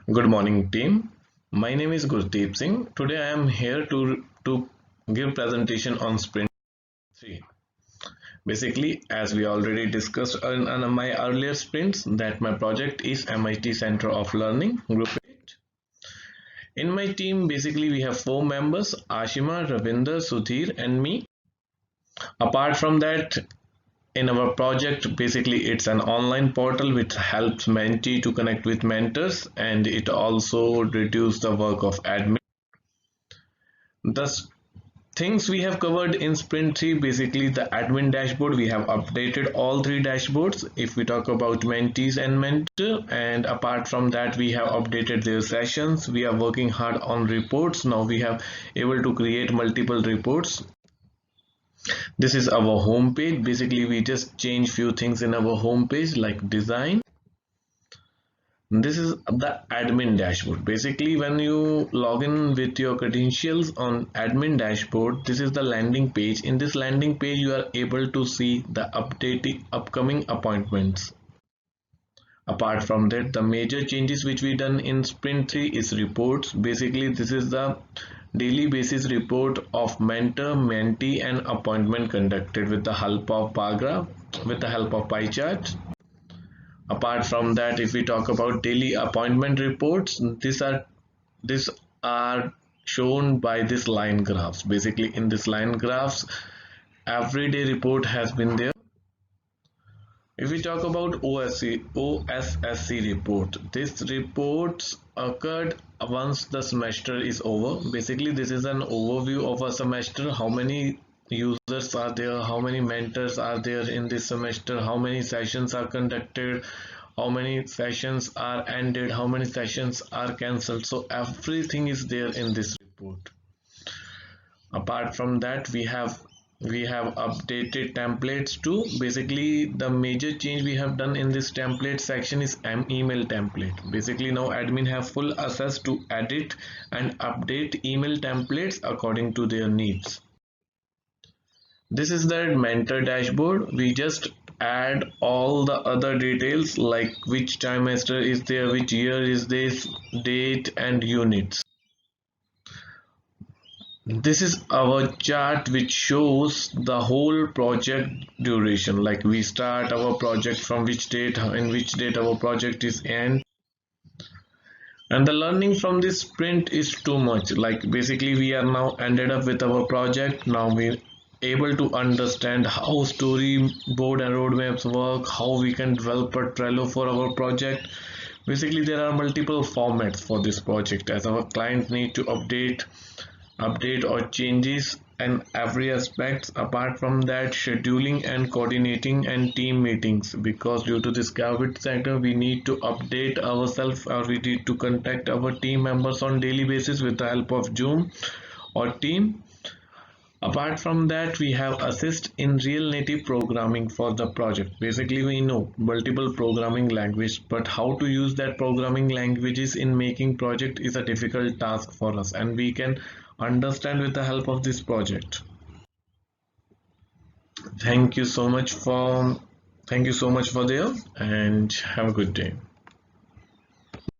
Good morning, team. My name is Gurdeep Singh. Today I am here to give presentation on Sprint 3. Basically, as we already discussed in my earlier sprints, that my project is MIT Center of Learning Group 8. In my team, basically we have 4 members: Ashima, Ravinder, Sudhir, and me. Apart from that, in our project, basically it's an online portal which helps mentee to connect with mentors, and it also reduces the work of admin. The things we have covered in sprint 3, basically the admin dashboard, we have updated all 3 dashboards if we talk about mentees and mentor. And apart from that, we have updated their sessions. We are working hard on reports. Now we have able to create multiple reports. This is our home page. Basically we just change few things in our home page like design. This is the admin dashboard. Basically when you log in with your credentials on admin dashboard, this is the landing page. In this landing page you are able to see the updating upcoming appointments. Apart from that, the major changes which we done in sprint 3 is reports. Basically this is the daily basis report of mentor, mentee and appointment conducted with the help of bar graph, with the help of pie chart. Apart from that, if we talk about daily appointment reports, these are shown by this line graphs. Basically in this line graphs, everyday report has been there. If we talk about OSSC report, this reports occurred once the semester is over. Basically this is an overview of a semester: how many users are there, how many mentors are there in this semester, how many sessions are conducted, how many sessions are ended, how many sessions are cancelled. So everything is there in this report. Apart from that, we have updated templates too. Basically the major change we have done in this template section is email template. Basically now admin have full access to edit and update email templates according to their needs. This is the mentor dashboard. We just add all the other details like which trimester is there, which year is this, date and units. This is our chart which shows the whole project duration, like we start our project from which date, in which date our project is end. And the learning from this sprint is too much. Like basically we are now ended up with our project. Now we able to understand how storyboard and roadmaps work, how we can develop a Trello for our project. Basically there are multiple formats for this project, as our client need to update or changes in every aspect. Apart from that, scheduling and coordinating and team meetings, because due to this COVID sector we need to update ourselves, or we need to contact our team members on daily basis with the help of Zoom or team. Apart from that, we have assist in real native programming for the project. Basically we know multiple programming language, but how to use that programming languages in making project is a difficult task for us, and we can understand with the help of this project. Thank you so much for thank you so much for there, and have a good day.